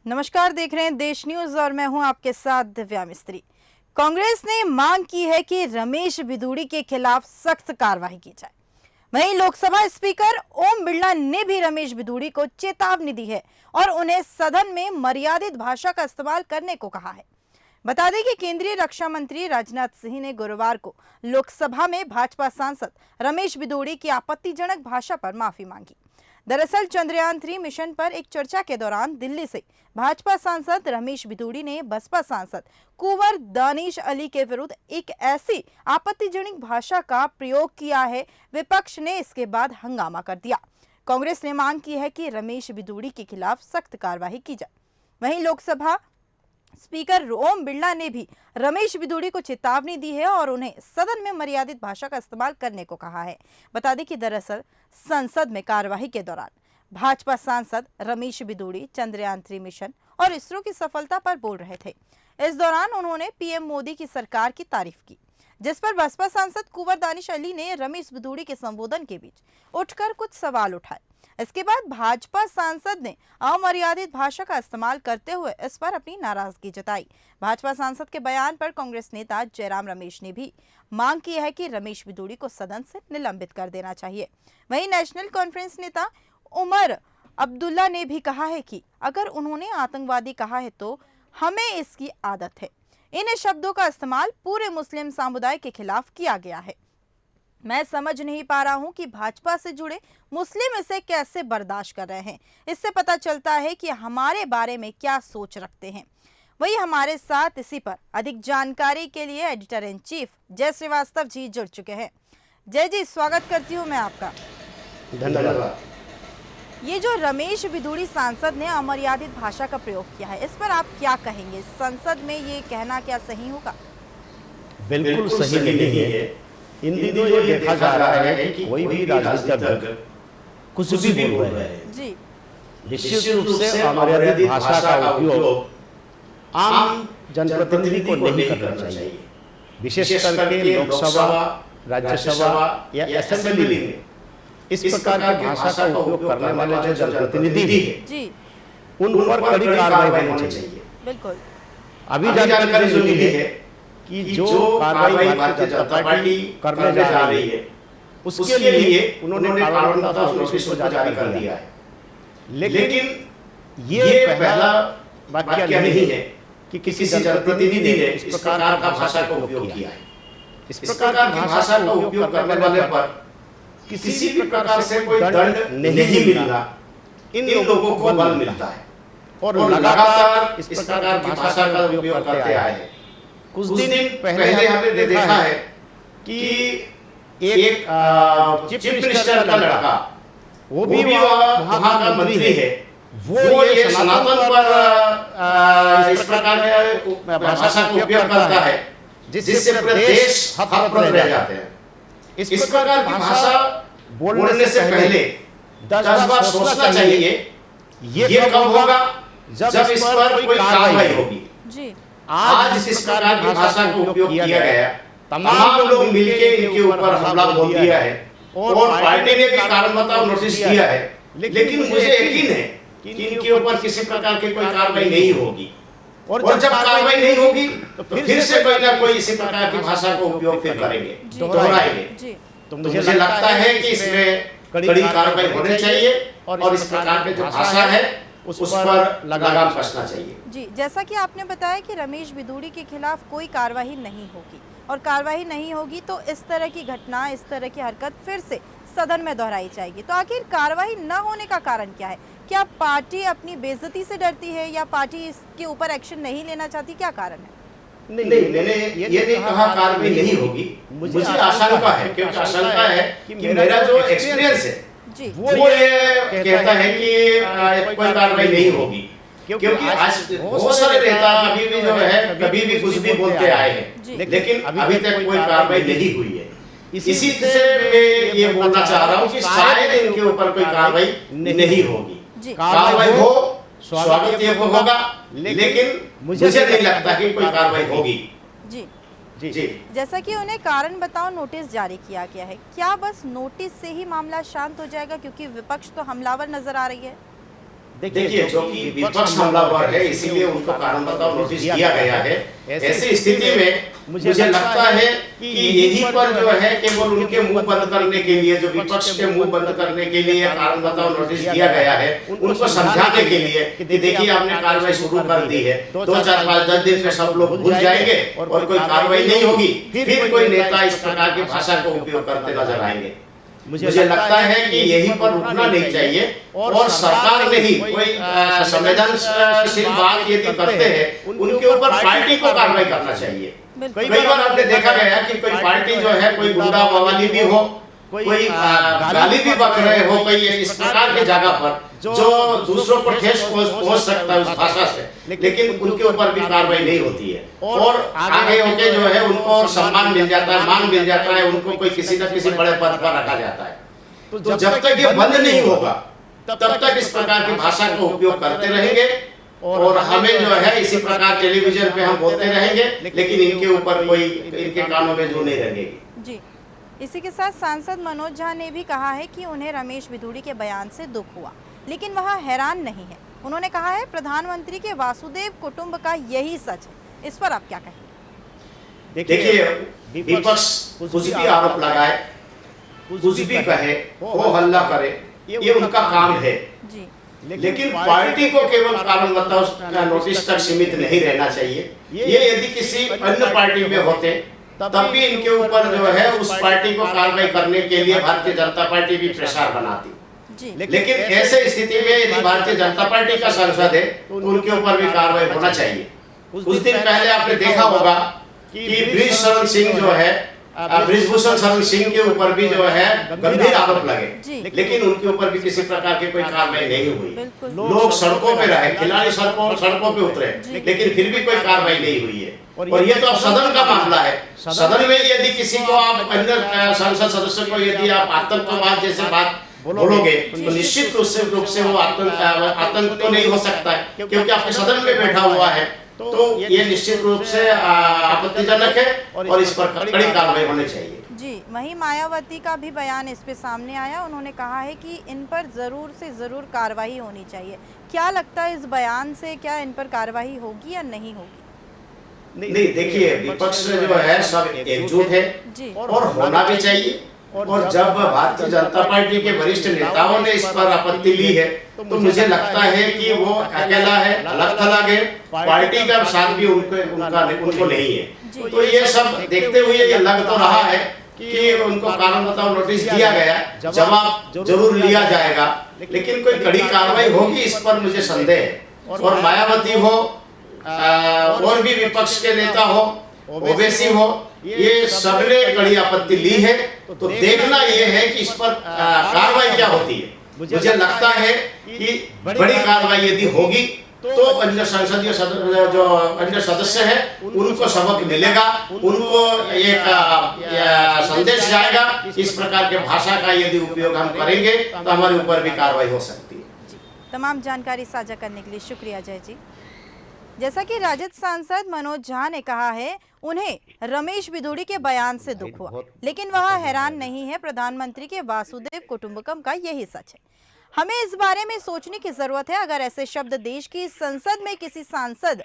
नमस्कार, देख रहे हैं देश न्यूज और मैं हूं आपके साथ दिव्या मिस्त्री। कांग्रेस ने मांग की है कि रमेश भिदुड़ी के खिलाफ सख्त कार्रवाई की जाए। वहीं लोकसभा स्पीकर ओम बिरला ने भी रमेश भिदुड़ी को चेतावनी दी है और उन्हें सदन में मर्यादित भाषा का इस्तेमाल करने को कहा है। बता दें कि केंद्रीय रक्षा मंत्री राजनाथ सिंह ने गुरुवार को लोकसभा में भाजपा सांसद रमेश भिदुड़ी की आपत्तिजनक भाषा पर माफी मांगी। दरअसल चंद्रयान-3 मिशन पर एक चर्चा के दौरान दिल्ली से भाजपा सांसद रमेश भिदुड़ी ने बसपा सांसद कुंवर दानिश अली के विरुद्ध एक ऐसी आपत्तिजनक भाषा का प्रयोग किया है। विपक्ष ने इसके बाद हंगामा कर दिया। कांग्रेस ने मांग की है कि रमेश भिदुड़ी के खिलाफ सख्त कार्रवाई की जाए। वहीं लोकसभा स्पीकर ओम बिरला ने भी रमेश भिदुड़ी को चेतावनी दी है और उन्हें सदन में मर्यादित भाषा का इस्तेमाल करने को कहा है। बता दें कि दरअसल संसद में कार्यवाही के दौरान भाजपा सांसद रमेश भिदुड़ी चंद्रयान-3 मिशन और इसरो की सफलता पर बोल रहे थे। इस दौरान उन्होंने पीएम मोदी की सरकार की तारीफ की, जिस पर बसपा सांसद कुंवर दानिश अली ने रमेश भिदुड़ी के संबोधन के बीच उठकर कुछ सवाल उठाए। इसके बाद भाजपा सांसद ने अमर्यादित भाषा का इस्तेमाल करते हुए इस पर अपनी नाराजगी जताई। भाजपा सांसद के बयान पर कांग्रेस नेता जयराम रमेश ने भी मांग की है कि रमेश भिदुड़ी को सदन से निलंबित कर देना चाहिए। वहीं नेशनल कॉन्फ्रेंस नेता उमर अब्दुल्ला ने भी कहा है कि अगर उन्होंने आतंकवादी कहा है तो हमें इसकी आदत है। इन शब्दों का इस्तेमाल पूरे मुस्लिम समुदाय के खिलाफ किया गया है। मैं समझ नहीं पा रहा हूं कि भाजपा से जुड़े मुस्लिम इसे कैसे बर्दाश्त कर रहे हैं। इससे पता चलता है कि हमारे बारे में क्या सोच रखते हैं। वही हमारे साथ इसी पर अधिक जानकारी के लिए एडिटर इन चीफ जय श्रीवास्तव जी जुड़ चुके हैं। जय जी, स्वागत करती हूं मैं आपका। धन्यवाद। ये जो रमेश भिदुड़ी सांसद ने अमर्यादित भाषा का प्रयोग किया है, इस पर आप क्या कहेंगे? संसद में ये कहना क्या सही होगा? बिल्कुल सही नहीं है। इन दिनों ये देखा जा रहा है कि कोई भी राजनीतिक दल कुछ भी बोल रहे हैं जी। निश्चित रूप से अमर्यादित भाषा का उपयोग आम जनप्रतिनिधि को नहीं करना चाहिए। विशेष करके लोकसभा, राज्यसभा या असेंबली में इस प्रकार की भाषा का उपयोग करने वाले जो जनप्रतिनिधि हैं उन पर कड़ी कार्रवाई होनी चाहिए। बिल्कुल। अभी जानकारी जो मिली है कि जो कार्रवाई भारतीय जनता पार्टी करने जा रही है उसके लिए उन्होंने कानून का नोटिस जारी कर दिया है। लेकिन ये पहला वाक्य नहीं है कि किसी जनप्रतिनिधि ने इस प्रकार का भाषा का उपयोग किया है। इस प्रकार की भाषा का उपयोग करने वाले पर किसी भी प्रकार से कोई दंड नहीं मिलेगा। इन लोगों को बल मिलता है और लगातार इस प्रकार की भाषा का उपयोग करते आए हैं। कुछ दिन पहले हमने देखा है कि एक चीफ मिनिस्टर का लड़का, वो भी वहाँ का मंत्री है, वो ये सनातन पर इस प्रकार के भाषा का उपयोग करता है जिससे पूरे देश हतप्रभ रह जाते हैं। इस प्रकार की भाषा बोलने से पहले 10 बार सोचना चाहिए। ये कब होगा? जब इस पर कोई कार्रवाई होगी। आज इस प्रकार की भाषा का उपयोग किया गया, तमाम लोग मिलके इनके ऊपर हमला बोल दिया है और पार्टी ने भी कारण बताओ नोटिस दिया है। लेकिन मुझे यकीन है कि इनके ऊपर किसी प्रकार की कोई कार्रवाई नहीं होगी और जब कार्रवाई नहीं होगी तो फिर से कोई ना कोई इसी प्रकार की भाषा का उपयोग फिर करेंगे, दोहराएंगे। तो मुझे लगता है कि इसमें कड़ी कार्रवाई होनी चाहिए और इस प्रकार की जो भाषा है उस पर लगाम कसना चाहिए। जी, जैसा कि आपने बताया कि रमेश भिदुड़ी के खिलाफ कोई कार्रवाई नहीं होगी और कार्रवाई नहीं होगी तो इस तरह की घटना, इस तरह की हरकत फिर से सदन में दोहराई जाएगी। तो आखिर कार्रवाई न होने का कारण क्या है? क्या पार्टी अपनी बेइज्जती से डरती है या पार्टी इसके ऊपर एक्शन नहीं लेना चाहती? क्या कारण है? नहीं, मैंने ये नहीं कहा कार्रवाई नहीं होगी। मुझे आशंका है, क्योंकि आशंका है कि मेरा जो एक्सपीरियंस है वो ये कहता है कि कोई कार्रवाई नहीं होगी, क्योंकि आज बहुत सारे नेता अभी भी जो है कभी भी कुछ भी बोलते आए हैं, लेकिन अभी तक कोई कार्रवाई नहीं हुई है। इसी से मैं ये बोलना चाह रहा हूँ कि शायद इनके ऊपर कोई कार्रवाई नहीं होगी। कार्रवाई हो, स्वागत ये होगा, लेकिन मुझे नहीं लगता कि कोई कार्रवाई होगी। जी जी। जैसा कि उन्हें कारण बताओ नोटिस जारी किया गया है, क्या बस नोटिस से ही मामला शांत हो जाएगा? क्योंकि विपक्ष तो हमलावर नजर आ रही है। देखिए, जो कि विपक्ष हमलावर है, इसीलिए उनको कारण बताओ नोटिस दिया गया है। ऐसी स्थिति में मुझे लगता है कि यहीं पर जो है केवल उनके मुंह बंद करने के लिए, जो विपक्ष के मुंह बंद करने के लिए कारण बताओ नोटिस दिया गया है, उनको समझाने के लिए कि देखिए आपने कार्रवाई शुरू कर दी है, 2, 4, 5, 10 दिन में सब लोग भूल जाएंगे और कोई कार्रवाई नहीं होगी, फिर कोई नेता इस प्रकार की भाषा का उपयोग करते नजर आएंगे। मुझे लगता है कि यहीं पर रुकना नहीं चाहिए और सरकार में ही कोई संवेदनशील बात यदि करते हैं उनके ऊपर पार्टी को कार्रवाई करना चाहिए। कई बार आपने देखा गया कि कोई पार्टी जो है, कोई गुंडा मवाली भी हो, कोई गाली भी बक रहे हो, कोई इस प्रकार की जगह पर जो दूसरों को ठेस पहुंच सकता है उस भाषा से, लेकिन उनके ऊपर भी कार्रवाई नहीं होती है और आगे होके जो है उनको सम्मान मिल जाता है, मान मिल जाता है, उनको कोई किसी न किसी बड़े पद पर रखा जाता है। तो जब तक ये बंद नहीं होगा तब तक इस प्रकार की भाषा का उपयोग करते रहेंगे और हमें जो है इसी प्रकार टेलीविजन पे हम बोलते रहेंगे, लेकिन इनके ऊपर कोई, इनके कानों में जू नहीं लगेगी। जी, इसी के साथ सांसद मनोज झा ने भी कहा है कि उन्हें रमेश बिधूड़ी के बयान से दुख हुआ, लेकिन वह हैरान नहीं है। उन्होंने कहा है प्रधानमंत्री के वासुदेव कुटुंब का यही सच है। इस पर आप क्या कहेंगे? देखिए, विपक्ष कुछ भी आरोप लगाए, कुछ भी कहे, वो हल्ला करे, ये उनका काम है जी। लेकिन पार्टी को केवल कारण बताओ नोटिस तक सीमित नहीं रहना चाहिए। ये यदि किसी अन्य पार्टी में होते तब भी इनके ऊपर जो है उस पार्टी को कार्रवाई करने के लिए भारतीय जनता पार्टी भी प्रेशर बनाती। लेकिन ऐसे स्थिति में यदि भारतीय जनता पार्टी का सांसद है तो उनके ऊपर भी कार्रवाई होना चाहिए। कुछ दिन पहले आपने देखा होगा कि ब्रिजभूषण सिंह जो है, ब्रिजभूषण शरण सिंह के ऊपर भी जो है गंभीर आरोप लगे, लेकिन उनके ऊपर भी किसी प्रकार की कोई कार्रवाई नहीं हुई। लोग सड़कों पे रहे, खिलाड़ी सड़कों पे उतरे, लेकिन फिर भी कोई कार्रवाई नहीं हुई है। और ये तो अब सदन का मामला है। सदन में यदि किसी को आप अन्य संसद सदस्य को यदि आप आतंकवाद जैसे बात बोलोगे तो निश्चित रूप से वो आतंक तो नहीं हो सकता है, क्योंकि आपके सदन में बैठा हुआ है, तो ये निश्चित रूप से आपत्तिजनक है और इस पर कड़ी कार्रवाई होनी चाहिए। जी, वहीं मायावती का भी बयान इस पे सामने आया। उन्होंने कहा है कि इन पर जरूर से जरूर कार्रवाई होनी चाहिए। क्या लगता है इस बयान से क्या इन पर कार्रवाई होगी या नहीं होगी? नहीं, देखिए, विपक्ष जो है सब एकजुट है और होना भी चाहिए। और जब भारतीय जनता पार्टी के वरिष्ठ नेताओं ने इस पर आपत्ति ली है तो मुझे लगता है कि वो अकेला है, अलग थलग है, पार्टी का साथ भी उनको नहीं है। तो ये सब देखते हुए ये लग तो रहा है कि उनको कारण बताओ नोटिस दिया गया, जवाब जरूर लिया जाएगा, लेकिन कोई कड़ी कार्रवाई होगी इस पर मुझे संदेह है। और मायावती हो और भी विपक्ष के नेता हो, ओवैसी हो, ये सबने कड़ी आपत्ति ली है। तो देखना ये है कि इस पर कार्रवाई क्या होती है। मुझे लगता है कि बड़ी कार्रवाई यदि होगी तो अन्य संसदीय जो अन्य सदस्य है उनको सबक मिलेगा, उनको एक संदेश जाएगा। इस प्रकार के भाषा का यदि उपयोग हम करेंगे तो हमारे ऊपर भी कार्रवाई हो सकती है। तमाम जानकारी साझा करने के लिए शुक्रिया जय जी। जैसा कि राजद सांसद मनोज झा ने कहा है, उन्हें रमेश बिधूड़ी के बयान से दुख हुआ, लेकिन वह हैरान नहीं है। प्रधानमंत्री के वासुदेव कुटुंबकम का यही सच है। हमें इस बारे में सोचने की जरूरत है। अगर ऐसे शब्द देश की संसद में किसी सांसद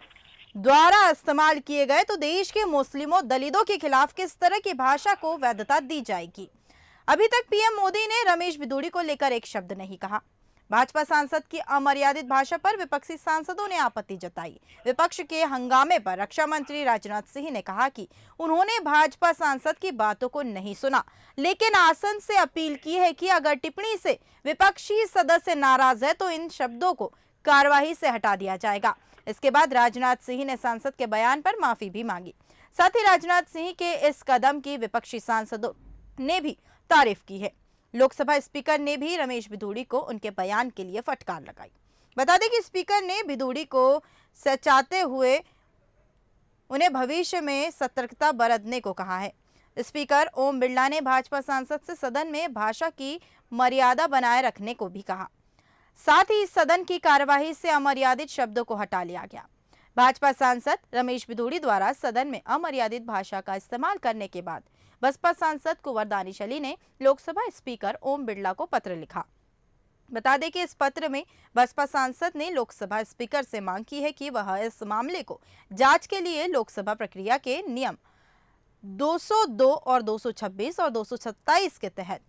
द्वारा इस्तेमाल किए गए तो देश के मुस्लिमों, दलितों के खिलाफ किस तरह की भाषा को वैधता दी जाएगी। अभी तक पीएम मोदी ने रमेश बिधूड़ी को लेकर एक शब्द नहीं कहा। भाजपा सांसद की अमर्यादित भाषा पर विपक्षी सांसदों ने आपत्ति जताई। विपक्ष के हंगामे पर रक्षा मंत्री राजनाथ सिंह ने कहा कि उन्होंने भाजपा सांसद की बातों को नहीं सुना, लेकिन आसन से अपील की है कि अगर टिप्पणी से विपक्षी सदस्य नाराज है तो इन शब्दों को कार्यवाही से हटा दिया जाएगा। इसके बाद राजनाथ सिंह ने सांसद के बयान पर माफी भी मांगी। साथ ही राजनाथ सिंह के इस कदम की विपक्षी सांसदों ने भी तारीफ की है। लोकसभा स्पीकर ने भी रमेश बिधूड़ी को उनके बयान के लिए फटकार लगाई। बता दें कि स्पीकर ने बिधूड़ी को सचाते हुए उन्हें भविष्य में सतर्कता बरतने को कहा है। स्पीकर ओम बिरला ने भाजपा सांसद से सदन में भाषा की मर्यादा बनाए रखने को भी कहा। साथ ही सदन की कार्यवाही से अमर्यादित शब्दों को हटा लिया गया। भाजपा सांसद रमेश बिधूड़ी द्वारा सदन में अमर्यादित भाषा का इस्तेमाल करने के बाद बसपा सांसद कुंवर दानिश अली ने लोकसभा स्पीकर ओम बिरला को पत्र लिखा। बता दें कि इस पत्र में बसपा सांसद ने लोकसभा स्पीकर से मांग की है कि वह इस मामले को जांच के लिए लोकसभा प्रक्रिया के नियम 202 और 226 और 227 के तहत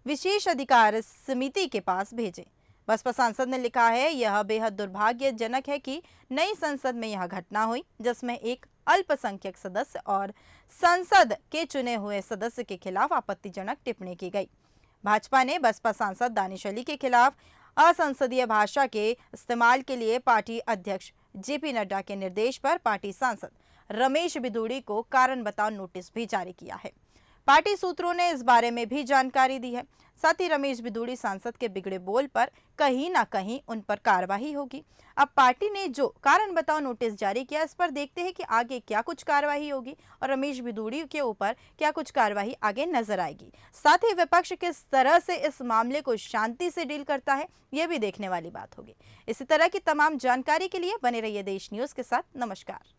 विशेष अधिकार समिति के पास भेजें। बसपा सांसद ने लिखा है, यह बेहद दुर्भाग्यजनक है कि नई संसद में यह घटना हुई जिसमें एक अल्पसंख्यक सदस्य और संसद के चुने हुए सदस्य के खिलाफ आपत्तिजनक टिप्पणी की गई। भाजपा ने बसपा सांसद दानिश अली के खिलाफ असंसदीय भाषा के इस्तेमाल के लिए पार्टी अध्यक्ष जेपी नड्डा के निर्देश पर पार्टी सांसद रमेश बिधूड़ी को कारण बताओ नोटिस भी जारी किया है। पार्टी सूत्रों ने इस बारे में भी जानकारी दी है। साथ ही रमेश बिधूड़ी सांसद के बिगड़े बोल पर कहीं ना कहीं उन पर कार्रवाई होगी। अब पार्टी ने जो कारण बताओ नोटिस जारी किया, इस पर देखते हैं कि आगे क्या कुछ कार्रवाई होगी और रमेश बिधूड़ी के ऊपर क्या कुछ कार्रवाई आगे नजर आएगी। साथ ही विपक्ष किस तरह से इस मामले को शांति से डील करता है, यह भी देखने वाली बात होगी। इसी तरह की तमाम जानकारी के लिए बने रहिए देश न्यूज के साथ। नमस्कार।